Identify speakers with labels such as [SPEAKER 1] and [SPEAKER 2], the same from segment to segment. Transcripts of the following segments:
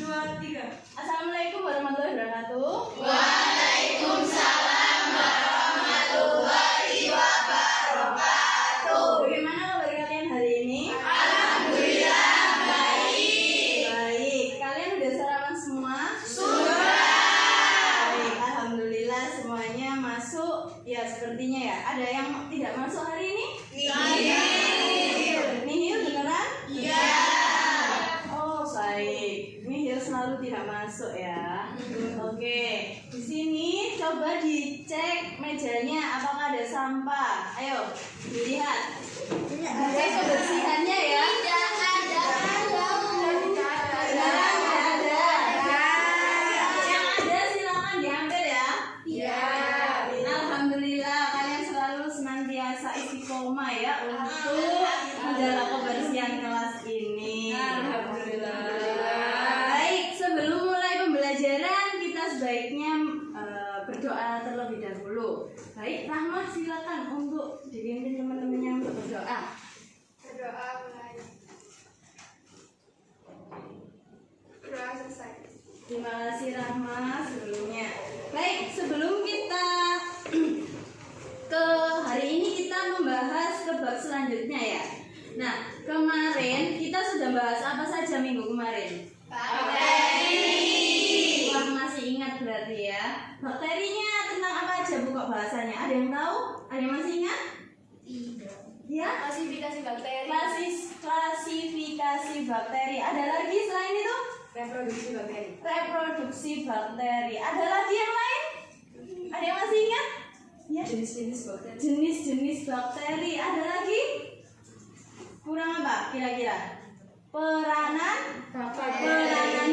[SPEAKER 1] 2, 3. Assalamualaikum warahmatullahi wabarakatuh.
[SPEAKER 2] Waalaikumsalam warahmatullahi wabarakatuh.
[SPEAKER 1] Bagaimana kabar kalian hari ini?
[SPEAKER 2] Alhamdulillah baik.
[SPEAKER 1] Baik. Kalian udah sarapan semua?
[SPEAKER 2] Sudah.
[SPEAKER 1] Baik. Alhamdulillah semuanya masuk. Ya sepertinya ya. Ada yang tidak masuk hari ini? Nihil beneran?
[SPEAKER 2] Iya.
[SPEAKER 1] Oh baik. Nihil selalu tidak masuk ya. Oke. Di sini coba dicek mejanya apakah ada sampah. Ayo dilihat. Cek kebersihannya ya.
[SPEAKER 2] Tidak ada.
[SPEAKER 1] Yang ada silakan diambil ya.
[SPEAKER 2] Iya.
[SPEAKER 1] Alhamdulillah kalian selalu senantiasa istiqomah ya untuk menjaga kebersihan kelas ini.
[SPEAKER 2] Alhamdulillah.
[SPEAKER 1] Baik, sebelum mulai pembelajaran kita sebaiknya berdoa terlebih dahulu. Baik, Rahmah silakan untuk dipimpin teman-temannya untuk berdoa.
[SPEAKER 2] Berdoa mulai. Doa selesai.
[SPEAKER 1] Terima kasih Rahmah sebelumnya. Baik, sebelum kita ke hari ini kita membahas ke bab selanjutnya ya. Nah, kemarin kita sudah bahas apa saja minggu kemarin?
[SPEAKER 2] Bakteri.
[SPEAKER 1] Wah, masih ingat berarti ya. Bakterinya tentang apa aja bu kok bahasanya? Ada yang tahu? Ada yang masih ingat?
[SPEAKER 2] Tidak.
[SPEAKER 1] Ya?
[SPEAKER 2] Klasifikasi bakteri.
[SPEAKER 1] Klasifikasi bakteri. Ada lagi selain itu?
[SPEAKER 2] Reproduksi bakteri.
[SPEAKER 1] Reproduksi bakteri. Ada lagi yang lain? Ada yang masih ingat? Ya.
[SPEAKER 2] Jenis-jenis bakteri.
[SPEAKER 1] Jenis-jenis bakteri. Ada lagi? Kurang apa kira-kira? Peranan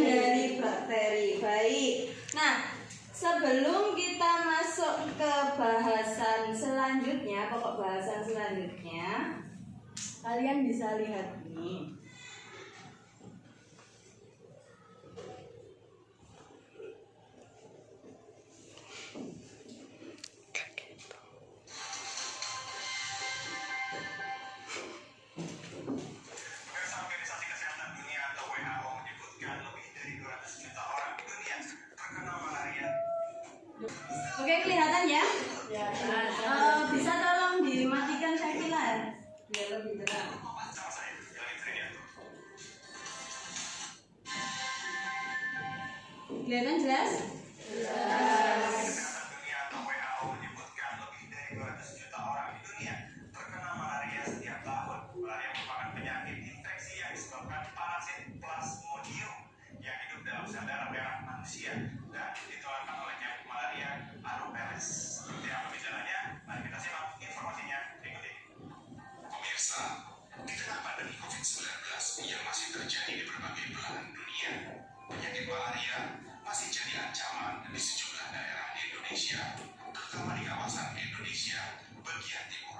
[SPEAKER 1] dari bakteri. Baik. Nah, sebelum kita masuk ke bahasan selanjutnya, pokok bahasan selanjutnya, kalian bisa lihat ini.
[SPEAKER 3] Organisasi Kesehatan Dunia atau WHO menyebutkan lebih dari 200 juta orang di dunia terkena malaria.
[SPEAKER 1] Oke, kelihatan ya? Bisa tolong dimatikan sakilan biar lebih terang.
[SPEAKER 3] Sama saya, Yoni Triniato.
[SPEAKER 1] Kelihatan jelas?
[SPEAKER 3] Kesehatan Dunia atau WHO menyebutkan lebih dari 200 juta orang di dunia terkena malaria setiap tahun. Malaria merupakan penyakit infeksi yang disebabkan parasit Plasmodium yang hidup dalam sel darah merah manusia dan ditularkan oleh nyamuk malaria Anopheles. Seperti apa gejalanya? Mari kita simak informasinya berikut ini. Pemirsa, di tengah pandemi COVID-19 yang masih terjadi di berbagai belahan dunia, penyakit malaria masih jadi ancaman di sejumlah daerah di Indonesia, terutama di kawasan Indonesia bagian timur.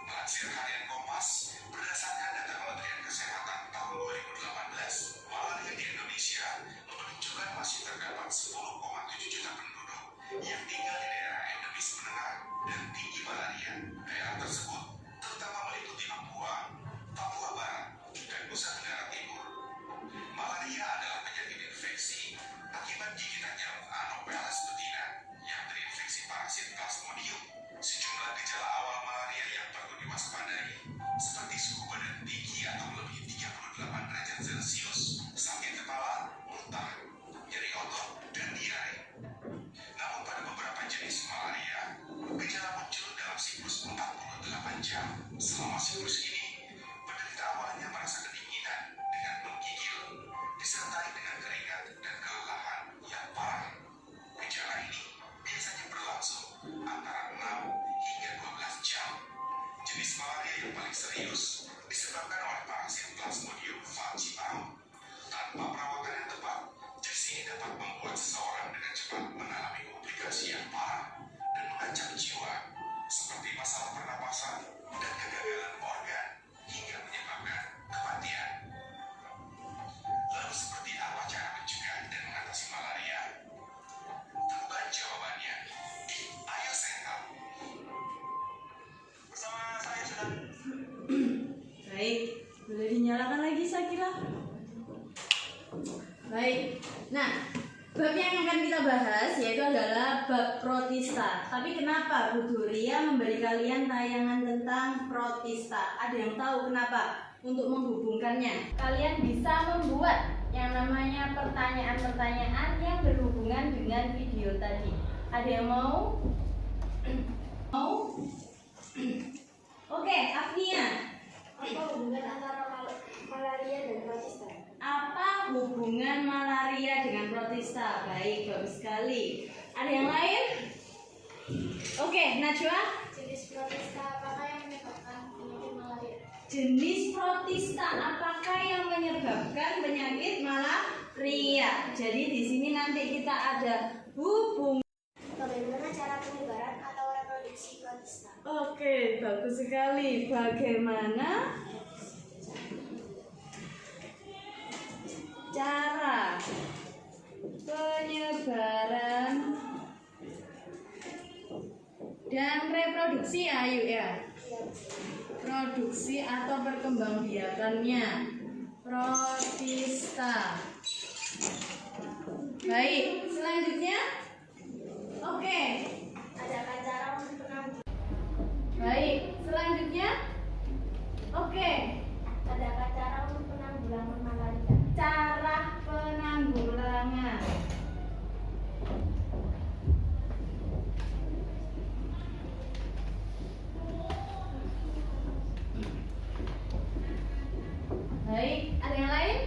[SPEAKER 3] Melansir harian Kompas, berdasarkan data Kementerian Kesehatan tahun 2018, malaria di Indonesia menunjukkan masih terdapat 10,7 juta penduduk yang tinggal di daerah endemis menengah dan tinggi malaria. Daerah tersebut terutama meliputi Papua, Papua Barat, dan Nusa Tenggara Timur. Malaria adalah penyakit infeksi akibat gigitan nyamuk Anopheles tutina yang terinfeksi parasit Plasmodium. Sejumlah gejala awal malaria yang perlu diwaspadai seperti suhu badan tinggi atau melebihi 38 derajat Celcius, sakit kepala, muntah, nyeri otot, dan diare. Namun pada beberapa jenis malaria, gejala muncul dalam siklus 48 jam. Selama siklus ini, penderita awalnya merasa kedinginan dengan menggigil, disertai dengan keringat dan kelelahan yang parah. Gejala ini biasanya berlangsung antara 6 hingga 12 jam. Jenis malaria yang paling serius disebabkan oleh parasit Plasmodium falciparum. Tanpa perawatan yang tepat, jenis ini dapat membuat seseorang dengan cepat mengalami komplikasi yang parah dan mengancam jiwa, seperti masalah pernapasan dan kegagalan organ hingga menyebabkan kematian. Lalu seperti apa cara mencegah dan mengatasi malaria? Temukan jawabannya di Ayo Sehat. Bersama saya sudah.
[SPEAKER 1] Baik, boleh dinyalakan lagi Sakila? Baik. Nah, bab yang akan kita bahas yaitu adalah bab protista. Tapi kenapa Bu Duria memberi kalian tayangan tentang protista? Ada yang tahu kenapa? Untuk menghubungkannya, kalian bisa membuat yang namanya pertanyaan-pertanyaan yang berhubungan dengan video tadi. Ada yang mau? Mau? Oke, Afnia.
[SPEAKER 2] Apa hubungan antara malaria dan protista?
[SPEAKER 1] Apa hubungan malaria dengan protista? Baik, bagus sekali. Ada yang lain? Oke, Najwa.
[SPEAKER 2] Jenis protista apakah yang menyebabkan penyakit malaria?
[SPEAKER 1] Jenis protista apakah yang menyebabkan penyakit malaria? Jadi di sini nanti kita ada hubungan.
[SPEAKER 2] Bagaimana cara penyebaran atau reproduksi protista?
[SPEAKER 1] Oke, bagus sekali. Bagaimana cara penyebaran dan reproduksi, ayo ya. Produksi atau perkembangbiakannya protista. Baik, selanjutnya. Oke.
[SPEAKER 2] Adakah cara untuk penanggulangan?
[SPEAKER 1] Baik, selanjutnya. Oke.
[SPEAKER 2] Adakah cara untuk penanggulangan malaria?
[SPEAKER 1] Cara penanggulangan. Baik, ada yang lain?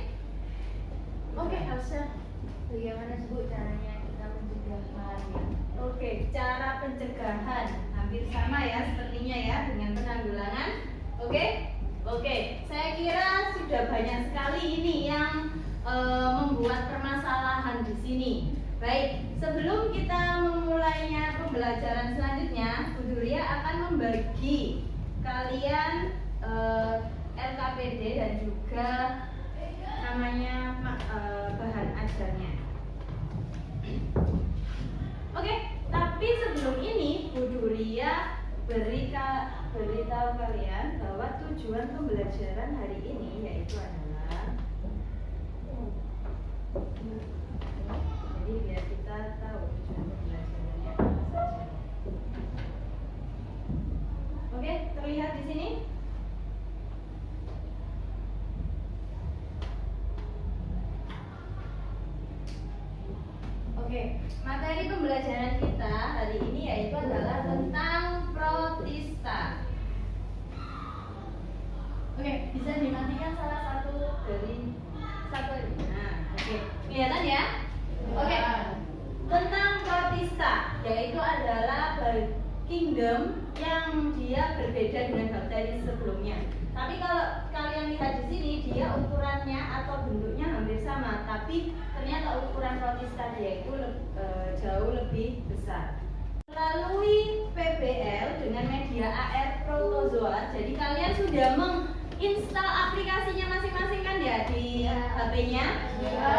[SPEAKER 1] Oke, Elsa.
[SPEAKER 2] Bagaimana sebut caranya kita mencegah malaria?
[SPEAKER 1] Oke, cara pencegahan hampir sama ya sepertinya ya dengan penanggulangan. Oke, saya kira sudah banyak sekali ini yang membuat permasalahan di sini. Baik, sebelum kita memulainya pembelajaran selanjutnya, Bu Duria akan membagi kalian LKPD dan juga namanya bahan ajarnya. Oke, tapi sebelum ini Bu Duria beritahu kalian bahwa tujuan pembelajaran hari ini yaitu adalah, jadi biar kita tahu tujuan pembelajarannya apa saja. Oke, terlihat di sini. Oke, materi pembelajaran kita hari ini yaitu adalah tentang protista. Oke, bisa dimatikan salah satu dari satu. Nah, oke, kelihatan ya? Oke, tentang protista yaitu adalah kingdom yang dia berbeda dengan bakteri sebelumnya. Tapi kalau kalian lihat di sini, dia ukurannya atau bentuknya hampir sama, tapi ternyata ukuran protista dia itu jauh lebih besar. Melalui PBL dengan media AR protozoa, jadi kalian sudah menginstal aplikasinya masing-masing kan ya di HP-nya?
[SPEAKER 2] Ya.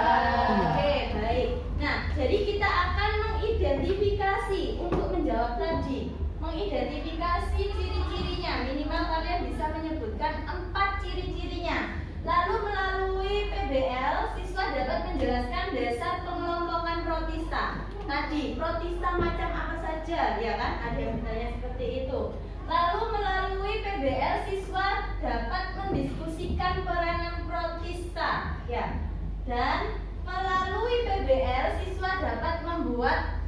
[SPEAKER 1] Oke, baik. Nah, jadi kita akan mengidentifikasi untuk menjawab tadi. Mengidentifikasi ciri-cirinya, minimal kalian bisa menyebutkan 4 ciri-cirinya. Lalu melalui PBL, siswa dapat menjelaskan dasar pengelompokan protista. Tadi, protista macam apa saja, ya kan? Ada yang bertanya seperti itu. Lalu melalui PBL, siswa dapat mendiskusikan peranan protista, ya. Dan melalui PBL, siswa dapat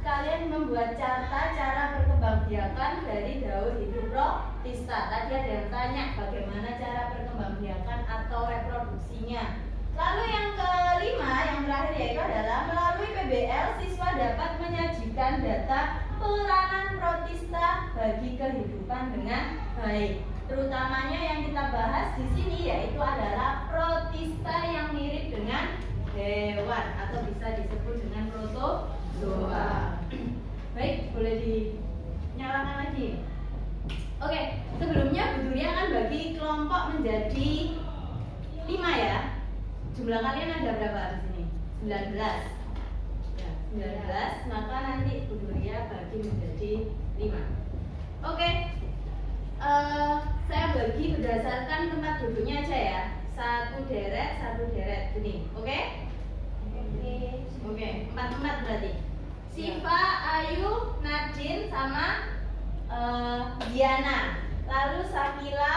[SPEAKER 1] kalian membuat cara perkembangbiakan dari daur hidup protista. Tadi ada yang tanya bagaimana cara perkembangbiakan atau reproduksinya. Lalu yang kelima, yang terakhir yaitu adalah melalui PBL, siswa dapat menyajikan data peranan protista bagi kehidupan dengan baik. Terutamanya yang kita bahas di sini yaitu adalah protista yang mirip dengan hewan atau bisa disebut dengan protozoa. Baik, boleh dinyalakan lagi. Oke, sebelumnya Bu Duria akan bagi kelompok menjadi 5 ya. Jumlah kalian ada berapa di sini? 19. Ya, 19. Maka nanti Bu Duria bagi menjadi 5. Oke. Saya bagi berdasarkan tempat duduknya aja ya. Satu deret gini. Oke? berarti? Siva, Ayu, Nadine, sama Diana. Lalu Sakila,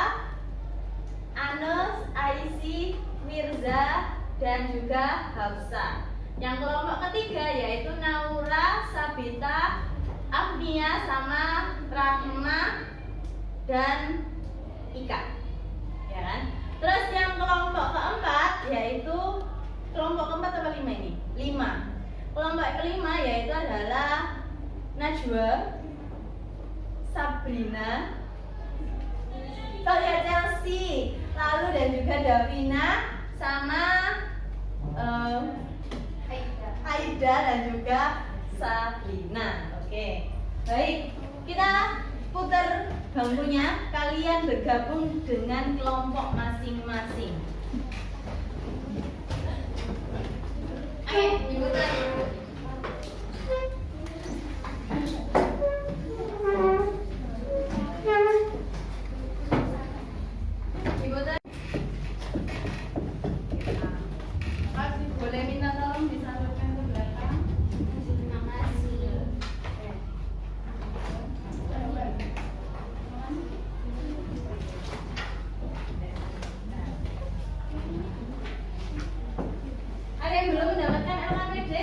[SPEAKER 1] Anes, Aisy, Mirza, dan juga Hafsa. Yang kelompok ketiga yaitu Naura, Sabita, Agnia, sama Rahma dan Ika, ya kan? Terus yang kelompok keempat yaitu kelompok keempat apa 5 ini? 5. Kelompok kelima yaitu adalah Najwa, Sabrina, Chelsea, lalu dan juga Davina, sama Aida dan juga Sabrina. Oke, baik, kita putar bangkunya. Kalian bergabung dengan kelompok masing-masing. Ayo, diputar. Diputar. Boleh minta tolong disalurkan ke belakang.
[SPEAKER 2] Terima kasih.
[SPEAKER 1] Ada yang belum mendapatkan LKPD?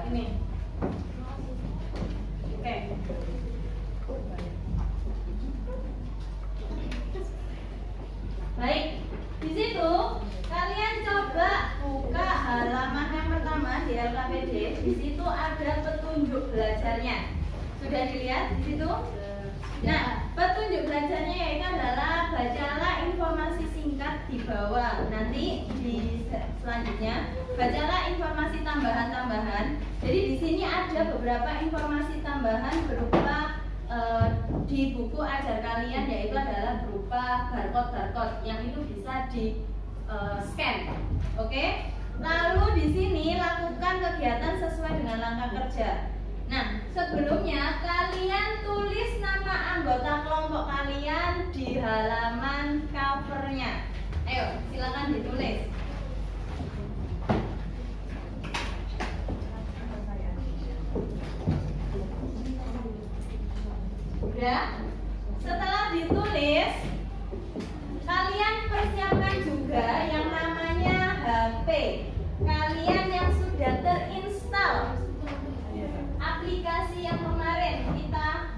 [SPEAKER 1] Ini. Oke. Baik, di situ kalian coba buka halaman yang pertama di LKPD. Di situ ada petunjuk belajarnya. Sudah dilihat di situ? Nah, petunjuk belajarnya yaitu adalah bacalah informasi singkat di bawah. Nanti di selanjutnya bacalah informasi tambahan-tambahan. Jadi di sini ada beberapa informasi tambahan berupa di buku ajar kalian, yaitu adalah berupa barcode yang itu bisa di scan. Oke? Lalu di sini lakukan kegiatan sesuai dengan langkah kerja. Nah, sebelumnya kalian tulis nama anggota kelompok kalian di halaman covernya. Ayo, silakan ditulis. Udah? Setelah ditulis, kalian persiapkan juga yang namanya HP kalian yang sudah terinstall aplikasi yang kemarin kita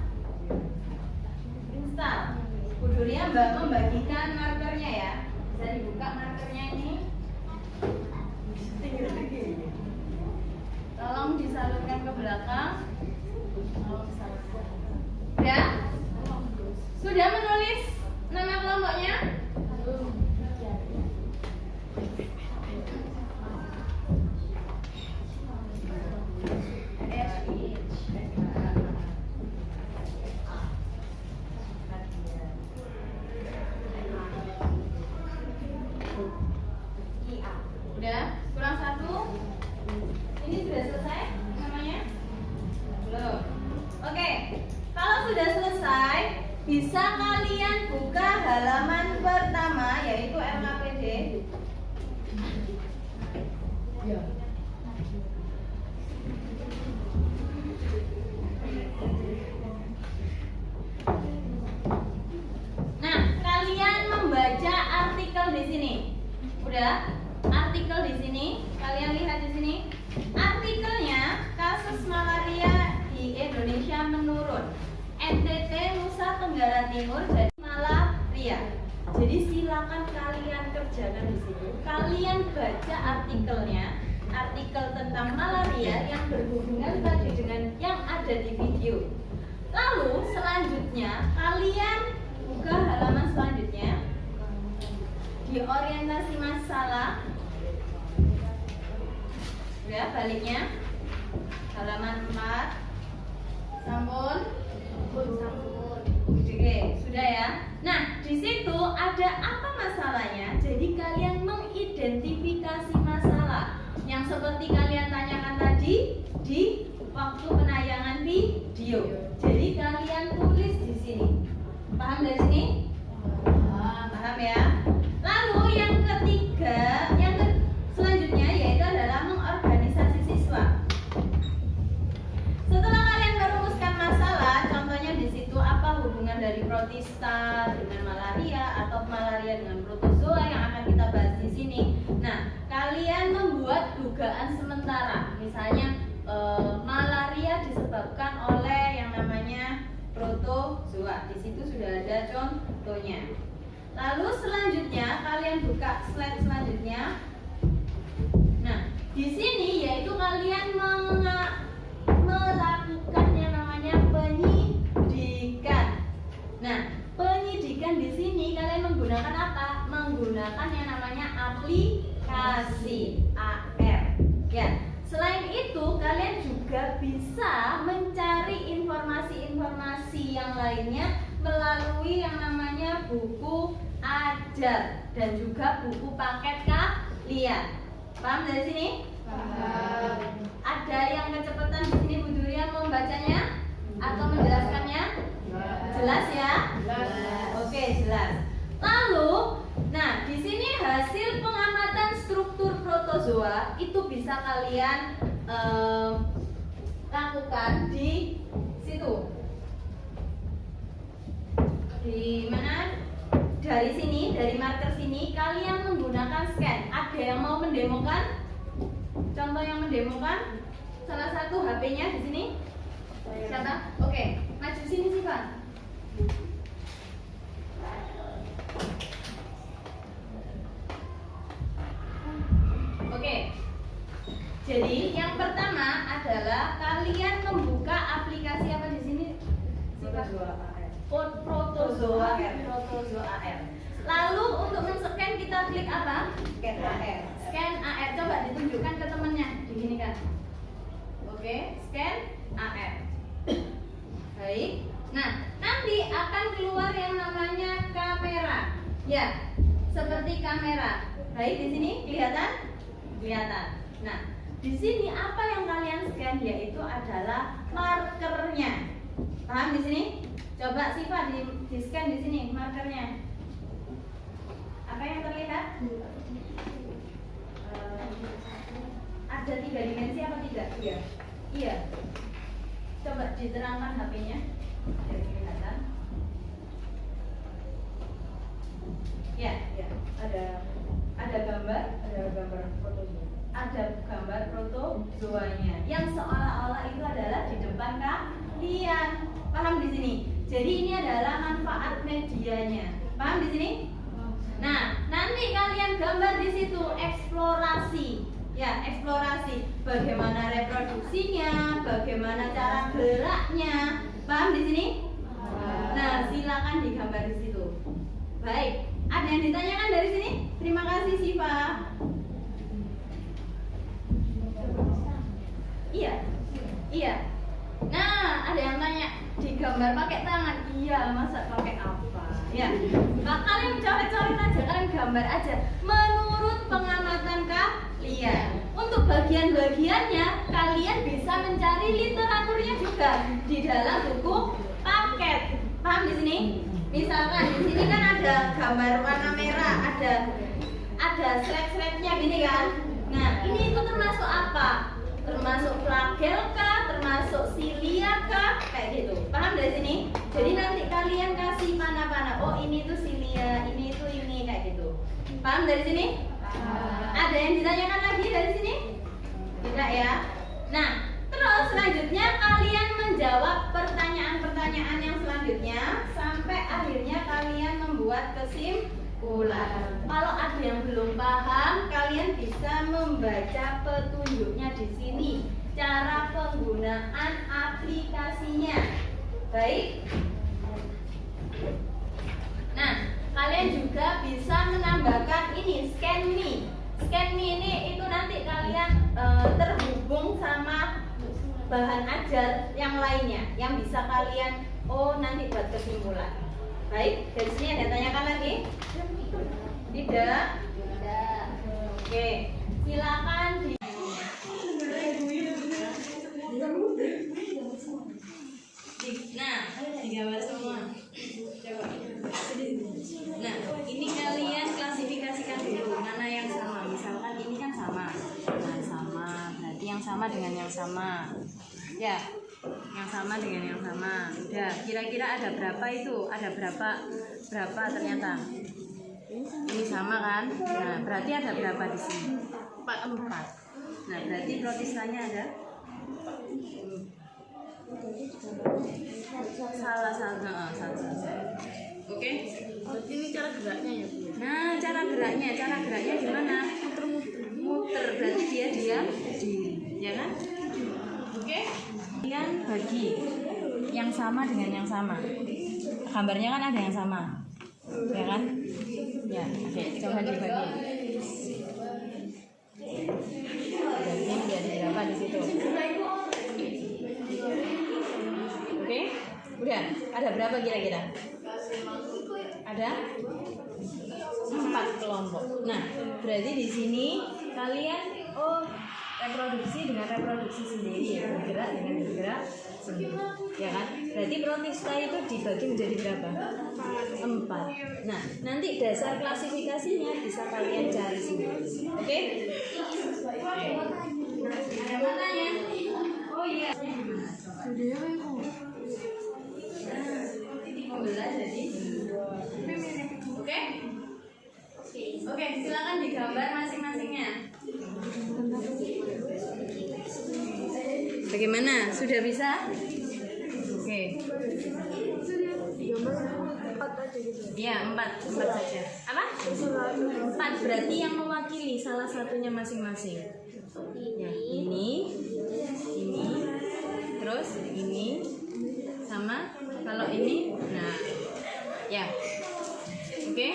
[SPEAKER 1] install. Kudunya Mbak membagikan markernya ya. Bisa dibuka markernya ini. Tolong disalurkan ke belakang. Ya? Sudah menulis nama kelompoknya? Udah? Kurang satu? Ini sudah selesai namanya? Belum. Oke, kalau sudah selesai, bisa kalian buka halaman pertama yaitu LKPD. Nah, kalian membaca artikel di sini. Udah? Artikel di sini, kalian lihat di sini. Artikelnya, kasus malaria di Indonesia menurun. NTT, Nusa Tenggara Timur jadi malaria. Jadi silakan kalian kerjakan di sini. Kalian baca artikelnya, artikel tentang malaria yang berhubungan tadi dengan yang ada di video. Lalu selanjutnya kalian buka halaman selanjutnya di orientasi masalah. Ya, baliknya halaman 4. Sampun. Oke, sudah ya. Nah, di situ ada apa masalahnya? Jadi kalian mengidentifikasi masalah yang seperti kalian tanyakan tadi di waktu penayangan video. Jadi kalian tulis di sini. Paham dari sini? Paham ya? Lalu yang ketiga, selanjutnya yaitu adalah mengorganisasi siswa. membuat dugaan sementara. Misalnya malaria disebabkan oleh yang namanya protozoa. Di situ sudah ada contohnya. Lalu selanjutnya kalian buka slide selanjutnya. Nah, di sini yaitu kalian melakukan yang namanya penyidikan. Nah, penyidikan di sini kalian menggunakan apa? Menggunakan yang namanya aplikasi AR. Ya. Selain itu, kalian juga bisa mencari informasi-informasi yang lainnya melalui yang namanya buku ajar dan juga buku paket kalian. Paham dari sini?
[SPEAKER 2] Paham.
[SPEAKER 1] Ada yang kecepatan di sini Bu Durian membacanya atau menjelaskannya? Jelas ya? Oke, jelas. Lalu, nah di sini hasil pengamatan struktur protozoa itu bisa kalian lakukan di situ. Di mana? Dari sini, dari marker sini kalian menggunakan scan. Ada yang mau mendemokan? Contoh yang mendemokan? Salah satu HP-nya di sini? Siapa? Oke, maju sini sih Pak. Oke. Jadi yang pertama adalah kalian membuka aplikasi apa di sini? Protozoa AR. Lalu untuk men-scan kita klik apa? Scan AR. Scan AR. Coba ditunjukkan ke temennya. Di sini kan. Oke, scan AR. Baik. Nah, nanti akan keluar yang namanya kamera. Ya, seperti kamera. Baik, di sini kelihatan? Kelihatan. Nah, di sini apa yang kalian scan yaitu adalah markernya. Paham di sini? Coba Siva di scan di sini markernya. Apa yang terlihat? Ada 3 dimensi apa tidak? Iya. Iya. Coba diterangkan HP-nya. Biar kelihatan. Ya, ya. Ada gambar protozoa. Ada gambar protozoanya yang seolah-olah itu adalah di depan kalian. Paham di sini? Jadi ini adalah manfaat medianya. Paham di sini? Nah, nanti kalian gambar di situ eksplorasi. Ya, eksplorasi bagaimana reproduksinya, bagaimana cara geraknya. Paham di sini? Nah, silakan digambar di situ. Baik, ada yang ditanyakan dari sini? Terima kasih Siva. Iya, iya. Nah, ada yang tanya digambar pakai tangan. Iya, masa pakai apa? Ya, kalian coret-coret aja, kalian gambar aja. Menurut pengamatan kalian, untuk bagian-bagiannya kalian bisa mencari literaturnya juga di dalam buku paket. Paham di sini? Misalkan di sini kan ada gambar warna merah, ada slide-slide-nya gini kan. Nah, ini itu termasuk apa? Termasuk flagel kah? Termasuk silia kah? Kayak gitu. Paham dari sini? Jadi nanti kalian kasih panah-panah. Oh, ini tuh silia, ini tuh ini kayak gitu. Paham dari sini? Ada yang ditanyakan lagi dari sini? Tidak ya? Nah, terus selanjutnya kalian menjawab pertanyaan-pertanyaan yang selanjutnya sampai akhirnya kalian membuat kesimpulan. Kalau ada yang belum paham, kalian bisa membaca petunjuknya di sini. Cara penggunaan aplikasinya. Baik. Nah, kalian juga bisa menambahkan ini scan me. Scan me ini itu nanti kalian terhubung sama bahan ajar yang lainnya yang bisa kalian nanti buat kesimpulan. Baik, dari sini ada tanyakan lagi? Tidak? Tidak. Oke, silakan di. Nah, digambar semua. Coba. Nah, ini kalian klasifikasikan dulu mana yang sama. Misalkan ini kan sama. Nah, sama. Berarti yang sama dengan yang sama. Ya, yang sama dengan yang sama. Udah, kira-kira ada berapa itu? Ada berapa ternyata? Ini sama kan? Nah, berarti ada berapa di sini? Nah, berarti protistanya ada salah satu. Oke.
[SPEAKER 2] Ini cara geraknya ya, Bu.
[SPEAKER 1] Nah, cara geraknya gimana? Muter, berarti dia diam, ya kan? Oke. Kemudian bagi yang sama dengan yang sama. Gambarnya kan ada yang sama, ya kan? Ya, oke. Coba dibagi. Jadi menjadi berapa di situ? Oke, udah. Ada berapa kira-kira? Ada 4 kelompok. Nah, berarti di sini kalian reproduksi dengan reproduksi sendiri ya, bergerak dengan bergerak sendiri, ya kan? Berarti protista itu dibagi menjadi berapa? 4. Nah, nanti dasar klasifikasinya bisa kalian cari sendiri. Oke? Ada matanya? Oh iya. Jadi Oke, silakan digambar masing-masingnya. Bagaimana? Sudah bisa? Oke. Iya, 4 saja. Apa? 4 berarti yang mewakili salah satunya masing-masing. Ya, ini, terus ini, sama kalau ini, nah, ya, oke.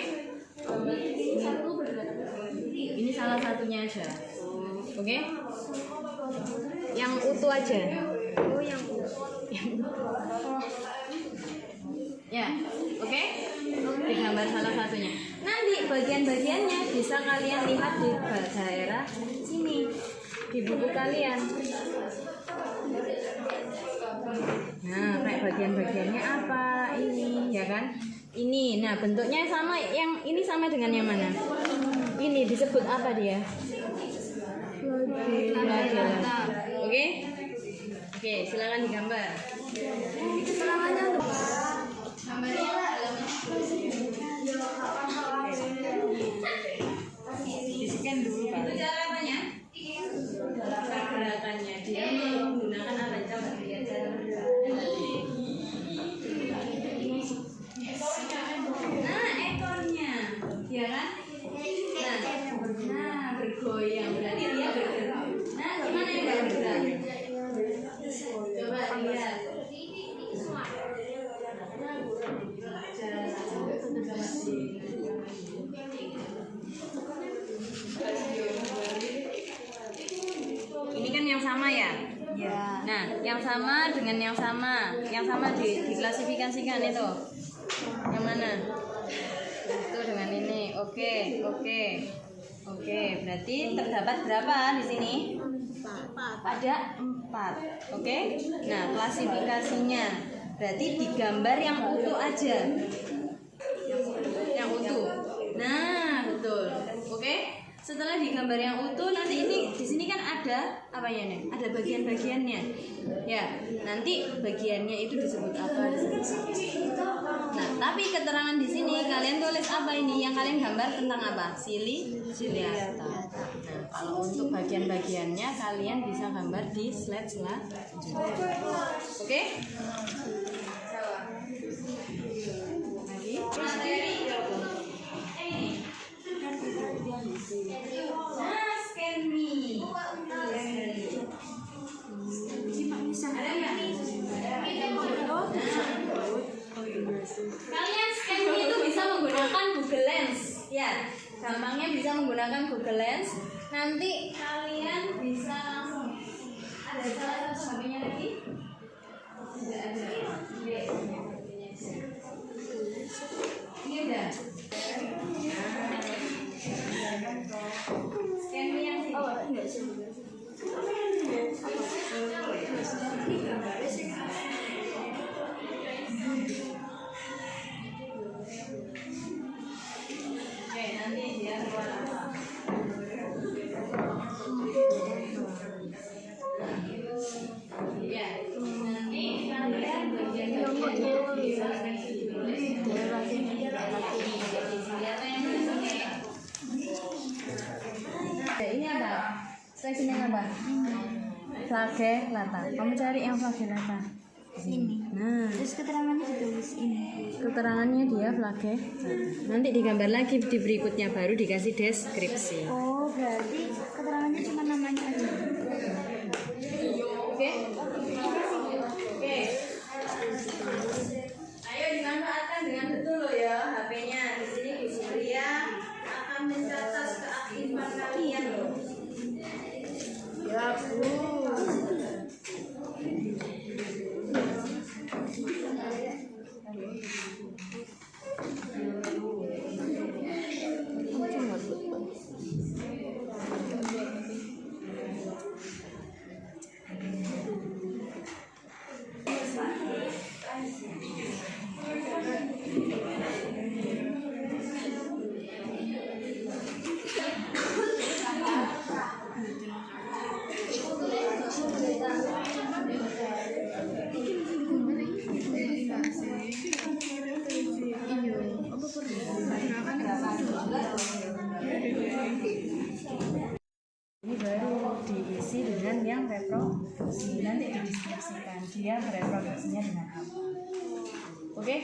[SPEAKER 1] Ini salah satunya aja, oke? Yang utuh aja. Oh, yang ya, oke? Digambar salah satunya. Nanti bagian-bagiannya bisa kalian lihat di daerah sini di buku kalian. Nah, kayak bagian-bagiannya apa ini, ya kan? Ini, nah bentuknya sama, yang ini sama dengan yang mana? Ini disebut apa dia? Flagella. Oke? Oke, silakan digambar. Gambarnya di-scan dulu. Itu cara apanya? Pergerakannya. Dia menggunakan apa? Coba lihat cara bergeraknya. Nah, ekornya, ya kan? Nah, bergoyang, berarti dia bergerak. Nah, gimana yang nggak bergerak? Coba lihat. Ini kan yang sama ya? Ya. Nah, yang sama dengan yang sama diklasifikasikan itu. Yang mana? Itu dengan ini. Oke. Berarti terdapat berapa di sini?
[SPEAKER 2] 4.
[SPEAKER 1] Ada 4. Oke. Nah, klasifikasinya berarti digambar yang utuh aja. Yang utuh. Nah, betul. Oke. Setelah digambar yang utuh, nanti ini di sini kan ada apa ya nih? Ada bagian-bagiannya. Ya, nanti bagiannya itu disebut apa? Nah, tapi keterangan di sini kalian tulis apa ini? Yang kalian gambar tentang apa? Ciliata. Nah, kalau untuk bagian-bagiannya kalian bisa gambar di slide selanjutnya. Oke? Nah, scan me. Kalian scan me itu bisa menggunakan Google Lens. Ya, gampangnya bisa menggunakan Google Lens. Nanti kalian bisa langsung. Ada salah satu HP-nya lagi? Tidak ada. Ini udah. Scan me yang sini.
[SPEAKER 2] Oh, enggak sih.
[SPEAKER 1] Oke, nanti dia keluar apa? spesiesnya apa? Flagellata. Kamu cari yang flagellata.
[SPEAKER 2] Ini.
[SPEAKER 1] Nah,
[SPEAKER 2] Terus keterangannya ditulis ini.
[SPEAKER 1] keterangannya dia flagellata. Nanti digambar lagi di berikutnya baru dikasih deskripsi.
[SPEAKER 2] Oh, berarti keterangannya cuma namanya aja.
[SPEAKER 1] Oke. Oke. Ayo dimanfaatkan dengan betul loh ya HP-nya. Di sini Bu Surya akan mencatat keaktifan kalian loh. Ya Bu. Ini baru diisi dengan yang reproduksi. Nanti dideskripsikan dia reproduksinya dengan apa. Oke?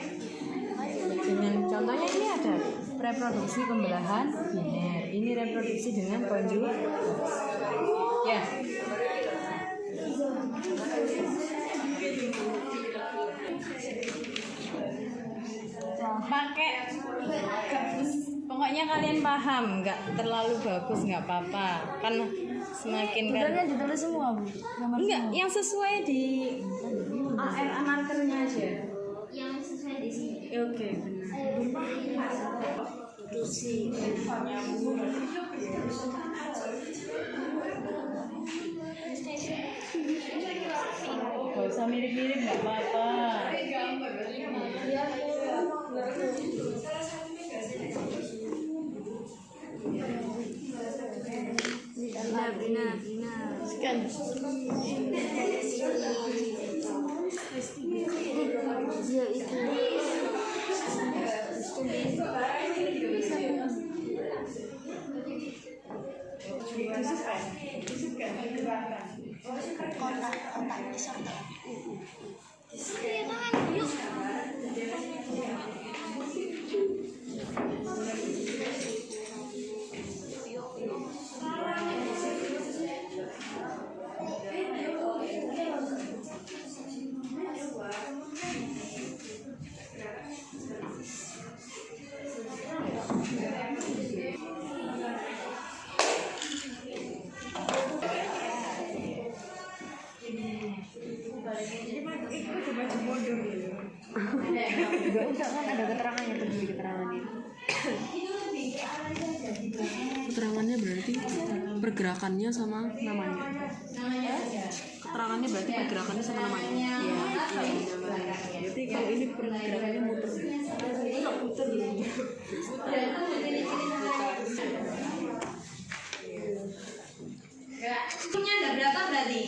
[SPEAKER 1] Dengan contohnya ini ada reproduksi pembelahan biner. Ini reproduksi dengan konjugasi. Ya. Pakai pokoknya kalian paham, nggak terlalu bagus nggak apa-apa, kan semakin kan
[SPEAKER 2] Ditulis semua, Bu.
[SPEAKER 1] enggak yang sesuai di AR markernya aja.
[SPEAKER 2] Yang sesuai di sini.
[SPEAKER 1] Oke, benar. Produksi gak usah mirip-mirip nggak apa-apa. Benar. Sekian.
[SPEAKER 2] Ya itu. Enggak usah kan ada keterangannya, peduli keterangannya.
[SPEAKER 4] Keterangannya berarti pergerakannya sama namanya. Keterangannya berarti pergerakannya sama namanya.
[SPEAKER 1] Iya.
[SPEAKER 4] Berarti kalau ini pergerakannya muter.
[SPEAKER 1] Punya ada berapa berarti?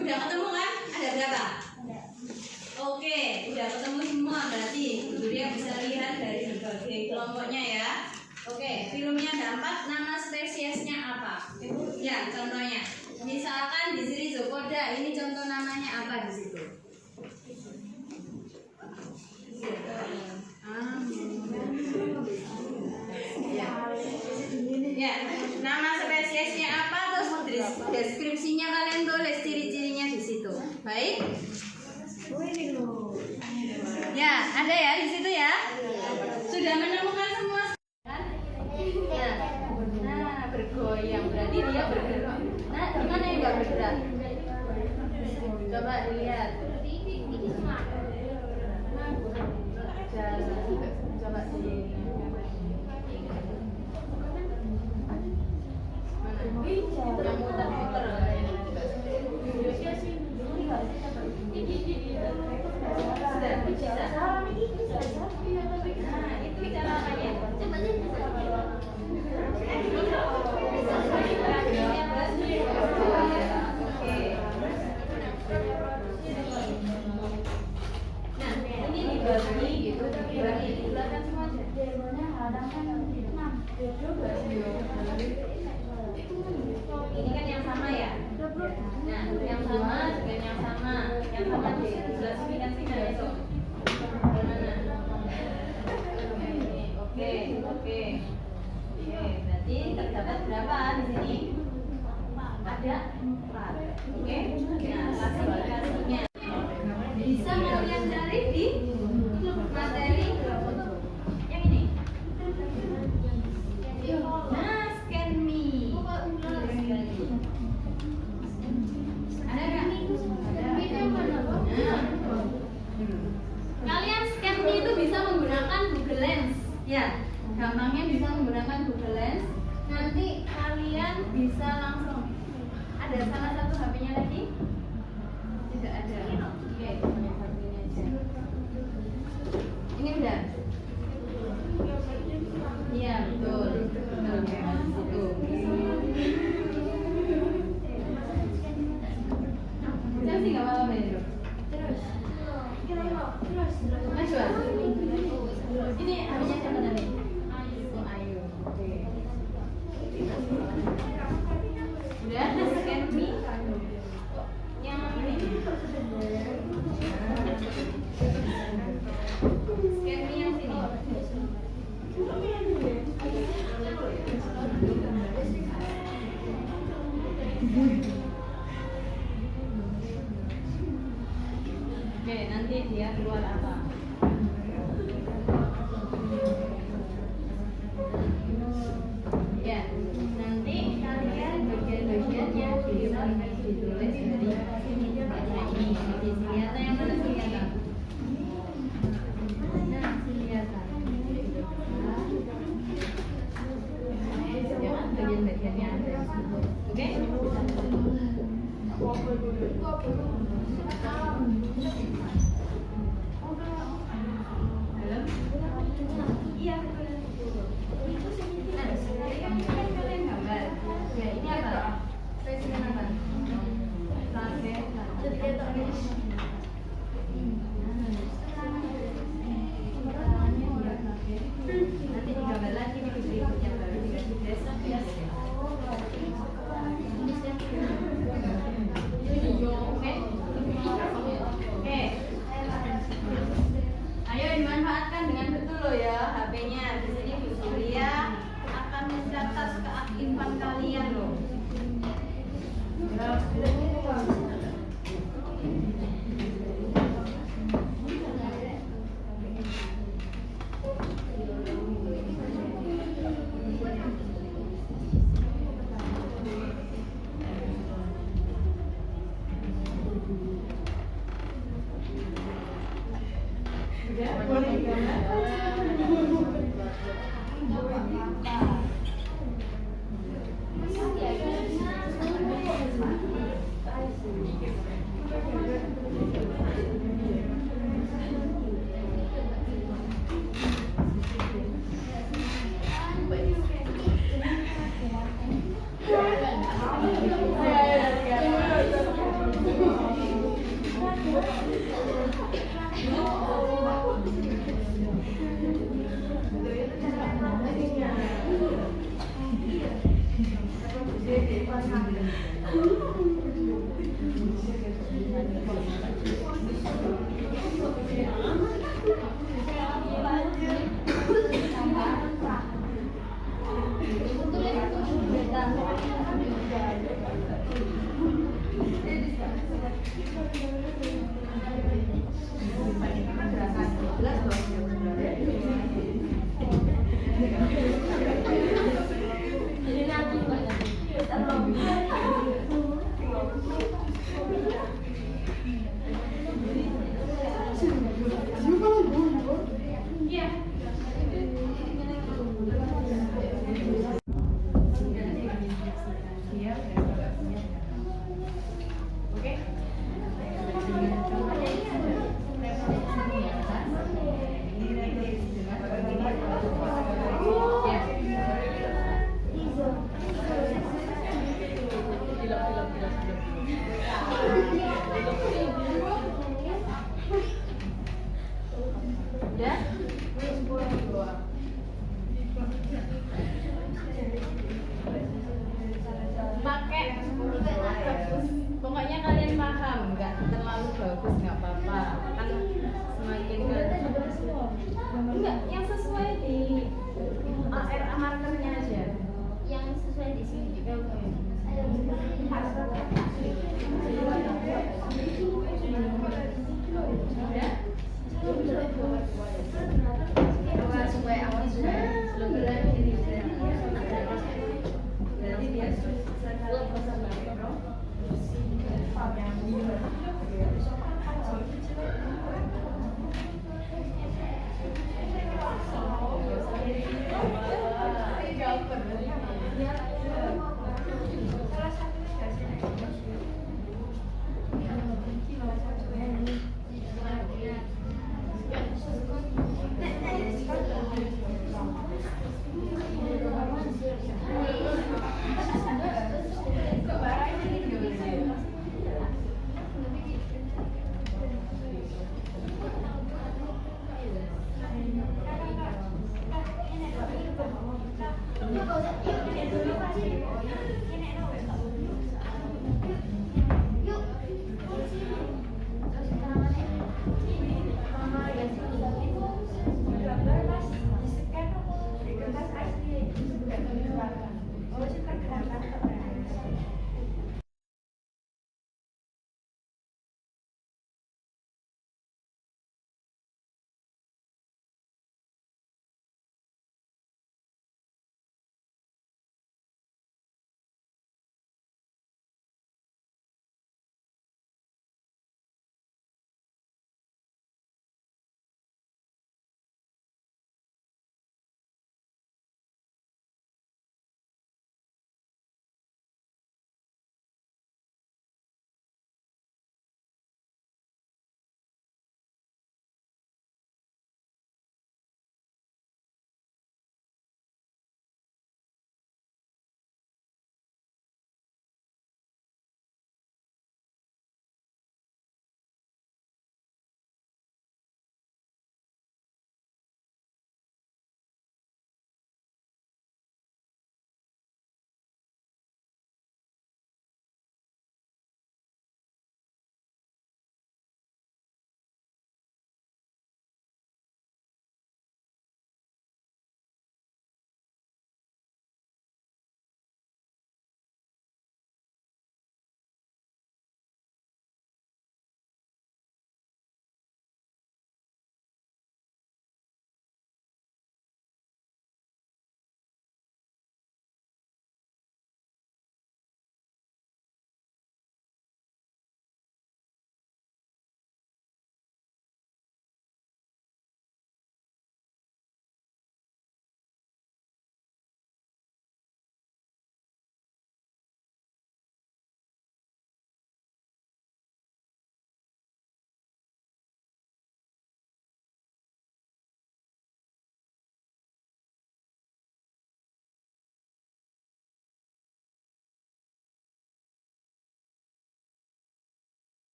[SPEAKER 1] Udah ketemu kan? Ada berapa? Oke, udah ketemu semua berarti. Surya bisa lihat dari berbagai kelompoknya ya. Oke, filmnya ada 4, nama spesiesnya apa? Ya, contohnya. Misalkan di sini Zokoda, ini contoh namanya apa di situ? Ya, nama spesiesnya apa terus deskripsinya kalian tulis ciri-cirinya di situ. Baik? Ya, ada ya di situ ya? Sudah menemukan semua? Nah, bergoyang berarti dia bergerak. Nah, gimana yang nggak bergerak? Coba dilihat. Coba di yang muter-muter. Sudah bisa. Nah, itu cara ada 4. Oke? Nah, klasifikasinya bisa kalian cari di materi yang ini. Nah, scan me. Ada nggak? Nah. Kalian scan me itu bisa menggunakan Google Lens. Ya, gampangnya bisa menggunakan Google Lens. Nanti kalian bisa langsung. Ada salah satu HP-nya lagi? Tidak ada. Oke, hanya satunya aja. Ini udah. Iya, betul. Betul, kayak di situ. Saya sih nggak apa-apa ya, Bro. Najwa. Ini HP-nya siapa tadi? Oh, Ayu. Oke. Udah, scan me. Yang ini. Scan me yang sini. Oke, nanti dia keluar apa? Ya, nanti kalian bagian-bagiannya bisa ditulis dari ini. Senjata yang mana senjata? Nah, senjata. Jangan bagian-bagiannya ada. Oke? Halo? Iya. Nah, kalian gambar. Ya, ini apa? Spesimen apa? Nanti digambar lagi di berikutnya baru dikasih desktop ya. Oke. Ayo dimanfaatkan dengan betul loh ya HP-nya. Di sini Bu Surya akan mencatat keaktifan kalian loh.
[SPEAKER 2] Yang sesuai di sini juga.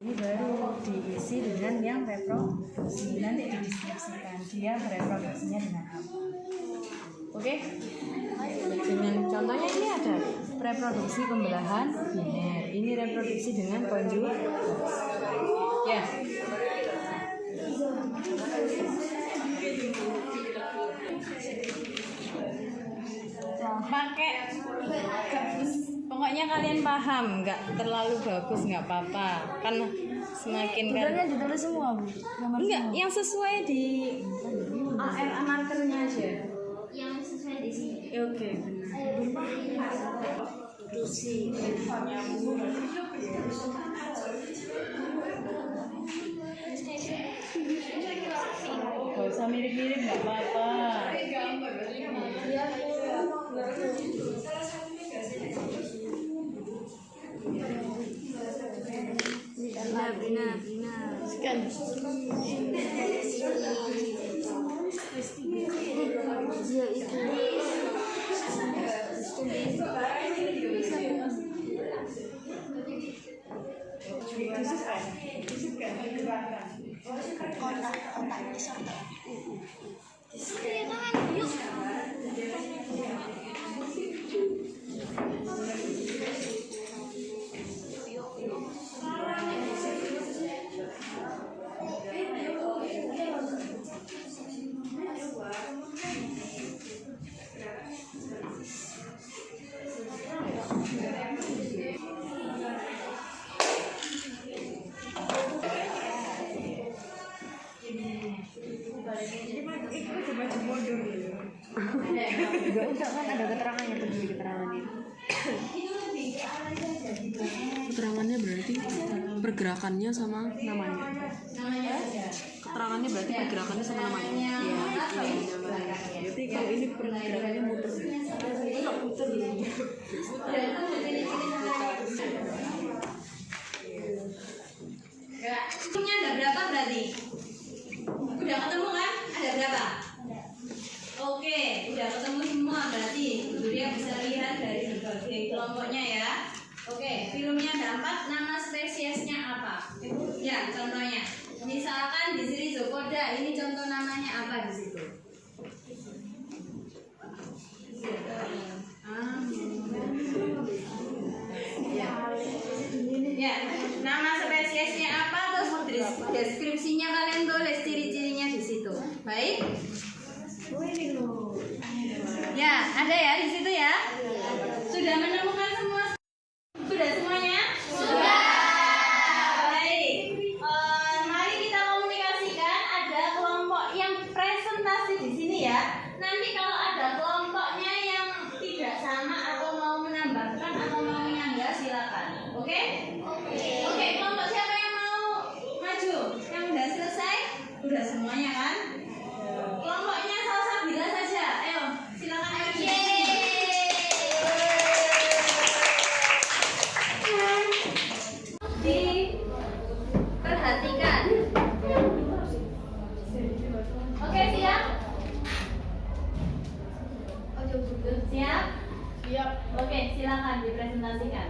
[SPEAKER 5] Ini baru diisi dengan yang reproduksi, nanti dideskripsikan dia reproduksinya dengan apa. Oke? Dengan contohnya ini ada reproduksi pembelahan biner, ini reproduksi dengan konjugasi. Ya. Pakai pokoknya kalian paham, nggak terlalu bagus nggak apa-apa, kan semakin kan
[SPEAKER 2] ditulis semua, Bu.
[SPEAKER 5] enggak yang sesuai di AR markernya aja.
[SPEAKER 2] Yang sesuai di sini.
[SPEAKER 5] Oke, benar. Gak usah mirip-mirip, nggak apa-apa. Enggak kan ada keterangannya tuh di keterangannya.
[SPEAKER 4] Keterangannya berarti pergerakannya sama namanya. Keterangannya berarti pergerakannya sama namanya.
[SPEAKER 5] Iya, namanya.
[SPEAKER 4] Berarti kalau ini pergerakannya muter.
[SPEAKER 1] Punya ada berapa berarti? Udah ketemu kan? Ada berapa? Oke, udah ketemu semua berarti Julia bisa lihat dari berbagai kelompoknya ya. Oke, filmnya ada 4, nama spesiesnya apa? Ya, contohnya. Misalkan di sini Zokoda, ini contoh namanya apa di situ? Ya, nama spesiesnya apa? Terus deskripsinya kalian tulis ciri-cirinya di situ. Baik? Ya, ada ya di situ ya? Sudah menemukan semua? Sudah semuanya? Sudah. Baik. Mari kita komunikasikan. Ada kelompok yang presentasi di sini ya. Nanti kalau ada kelompoknya yang tidak sama atau mau menambahkan atau mau menyanggah silakan. Oke? Oke, kelompok siapa yang mau maju? Yang udah selesai? Udah semuanya kan? Kelompoknya Salsabila saja. Ayo, silakan maju. Diperhatikan. Oke, siap? Siap? Siap. Oke, silakan dipresentasikan.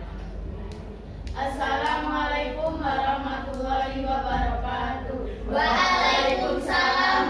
[SPEAKER 2] Assalamualaikum warahmatullahi wabarakatuh.
[SPEAKER 1] Waalaikumsalam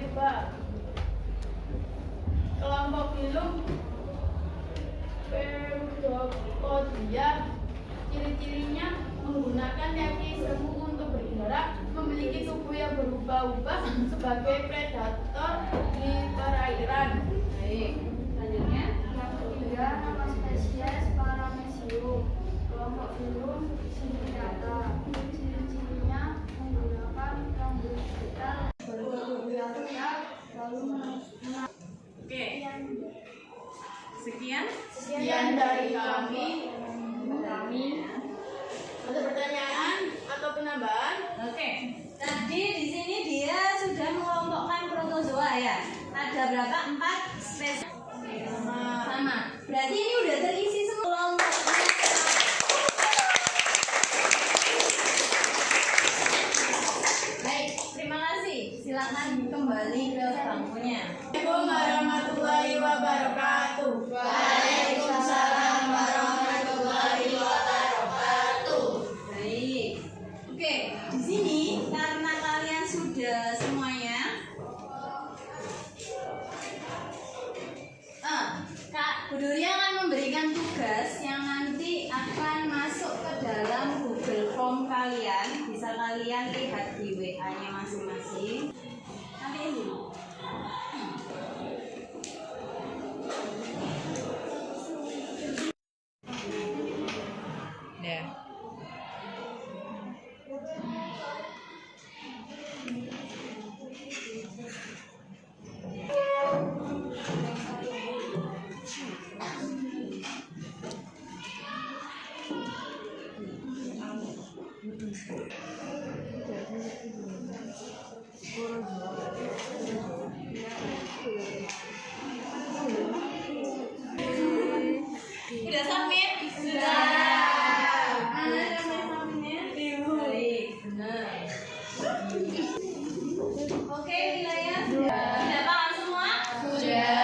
[SPEAKER 2] Beba. Kelompok film Pseudopodia, ciri-cirinya menggunakan kaki semu untuk bergerak, memiliki tubuh yang berubah-ubah sebagai predator di perairan.
[SPEAKER 1] Baik, selanjutnya.
[SPEAKER 2] Yang ketiga, nama spesies Paramecium. Kelompok film Sindicata, ciri-cirinya menggunakan rambut besar, bertubuh yang besar, lalu
[SPEAKER 1] Oke. Sekian.
[SPEAKER 2] sekian dari kami.
[SPEAKER 5] Ada pertanyaan atau penambahan?
[SPEAKER 1] Oke. Tadi di sini dia sudah mengelompokkan protozoa ya. Ada berapa? 4 spesies. Sama. Berarti ini udah terisi semua kelompok. Baik, terima kasih. Silakan kembali ke bangkunya.
[SPEAKER 2] Assalamualaikum warahmatullahi wabarakatuh.
[SPEAKER 1] Waalaikumsalam warahmatullahi wabarakatuh. Baik. Oke, di sini karena kalian sudah semuanya Kak Buduria akan memberikan tugas yang nanti akan masuk ke dalam Google Form kalian. Bisa kalian lihat di WA-nya masing-masing. Nanti dulu.
[SPEAKER 4] Ya.
[SPEAKER 1] Sudah submit? Sudah. Mana yang mau submitnya? Baik, benar. Oke, wilayah sudah paham semua? Sudah.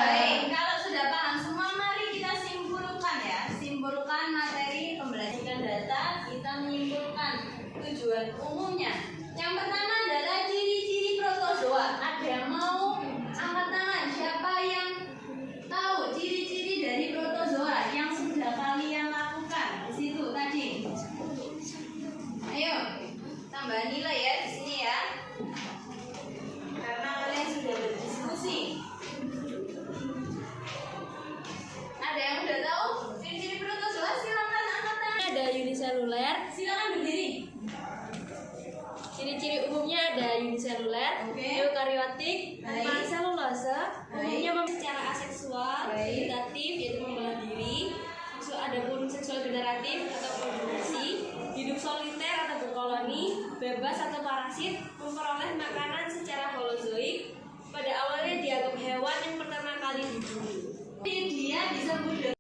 [SPEAKER 1] Baik, kalau sudah paham semua, mari kita simpulkan ya. Simpulkan materi pembelajaran data, kita menyimpulkan tujuan umumnya. Yang pertama adalah ciri-ciri protozoa. Ada yang mau angkat tangan? Siapa yang tahu ciri-ciri dari protozoa yang sudah kalian lakukan di situ tadi? Ayo, tambah nilai ya di sini ya. Karena kalian sudah berdiskusi. Ada yang udah tahu ciri-ciri protozoa? Silakan angkat tangan.
[SPEAKER 5] Ada uniseluler.
[SPEAKER 1] Silakan berdiri.
[SPEAKER 5] Ciri-ciri umumnya ada uniseluler,
[SPEAKER 1] Oke.
[SPEAKER 5] eukariotik,
[SPEAKER 1] Baik.
[SPEAKER 5] panselulose,
[SPEAKER 1] Baik.
[SPEAKER 5] umumnya secara aseksual,
[SPEAKER 1] Baik.
[SPEAKER 5] vegetatif yaitu membelah diri, adapun seksual generatif atau kombinasi, hidup soliter atau berkoloni, bebas atau parasit, memperoleh makanan secara holozoik. Pada awalnya dianggap hewan yang pertama kali di bumi.
[SPEAKER 1] Dia disebut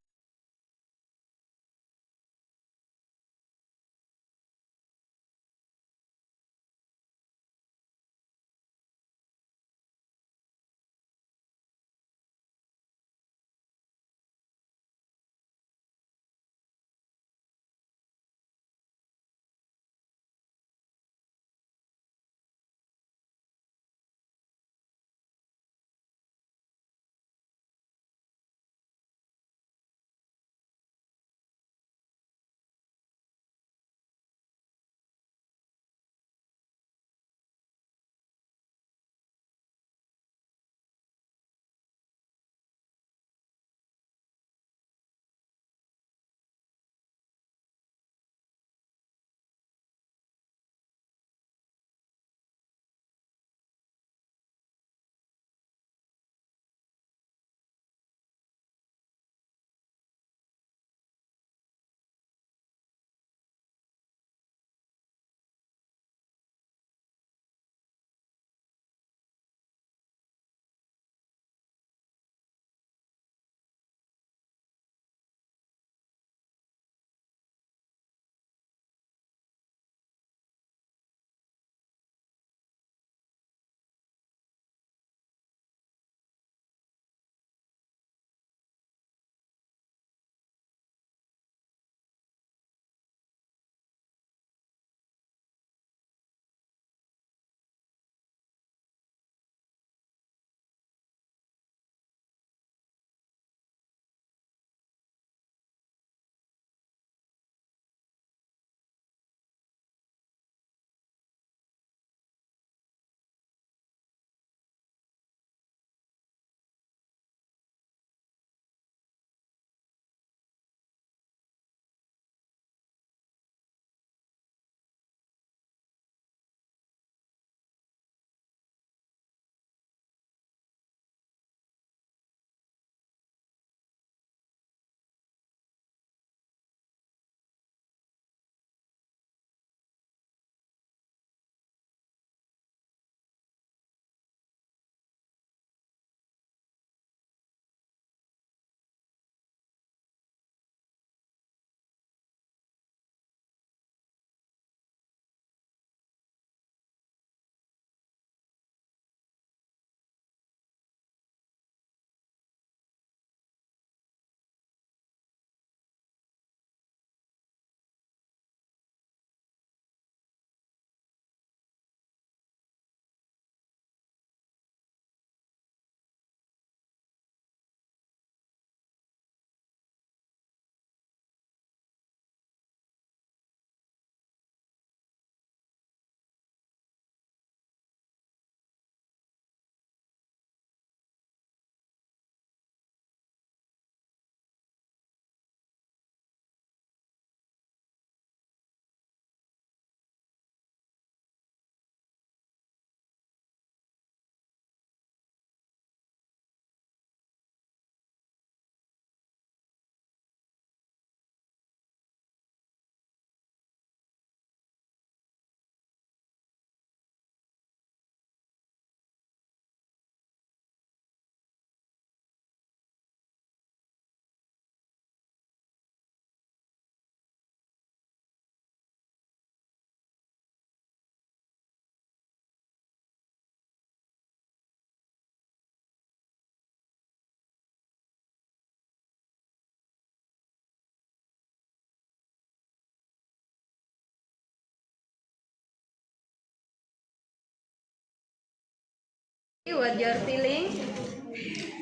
[SPEAKER 1] What your feeling?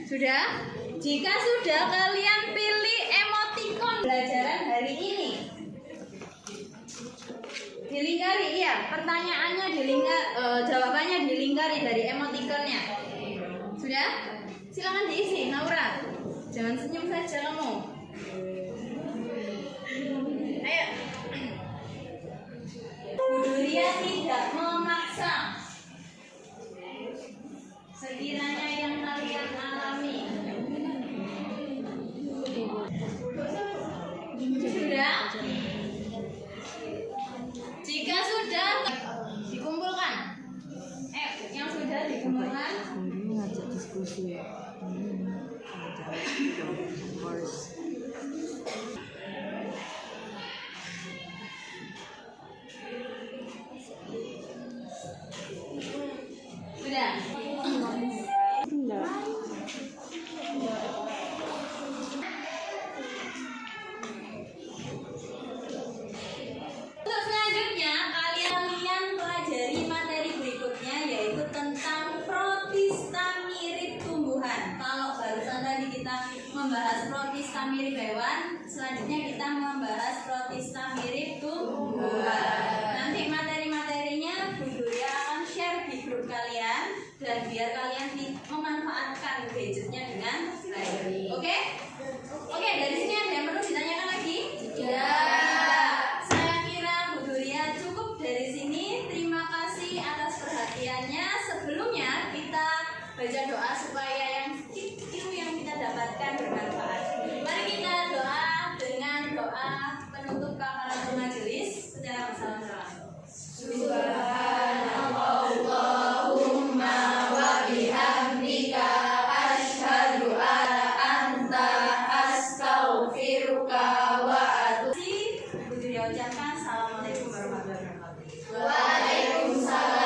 [SPEAKER 1] Sudah? Jika sudah, kalian pilih emoticon pelajaran hari ini. Dilingkari, iya. Pertanyaannya jawabannya dilingkari dari emoticonnya. Sudah? Silakan diisi, Naura. Jangan senyum saja kamu. Ayo. Bu Duria tidak memaksa. Sekiranya yang kalian alami. Sudah? Jika sudah, dikumpulkan. Yang sudah dikumpulkan.
[SPEAKER 4] Ini ngajak diskusi ya.
[SPEAKER 1] Sudah?
[SPEAKER 4] Enggak.
[SPEAKER 1] Untuk selanjutnya, kalian pelajari materi berikutnya, yaitu tentang protista mirip tumbuhan. Kalau barusan tadi kita membahas protista mirip hewan, selanjutnya kita membahas protista mirip tumbuhan. Nanti materi-materinya Bu Duria akan share di grup kalian, dan biar kalian memanfaatkan gadgetnya dengan baik. Oke? Oke, dari sini ada yang perlu ditanyakan lagi? Saya kira Bu Duria cukup dari sini. Terima kasih atas perhatiannya. Sebelumnya kita baca doa supaya yang itu yang kita dapatkan bermanfaat. Mari kita doa dengan doa penutup kafaratul majelis secara bersama-sama. Subhanallahumma wa bihamdika asyhadu anta astaghfiruka wa atubu ilaik. Bu Duria ucapkan assalamualaikum warahmatullahi wabarakatuh. Waalaikumsalam.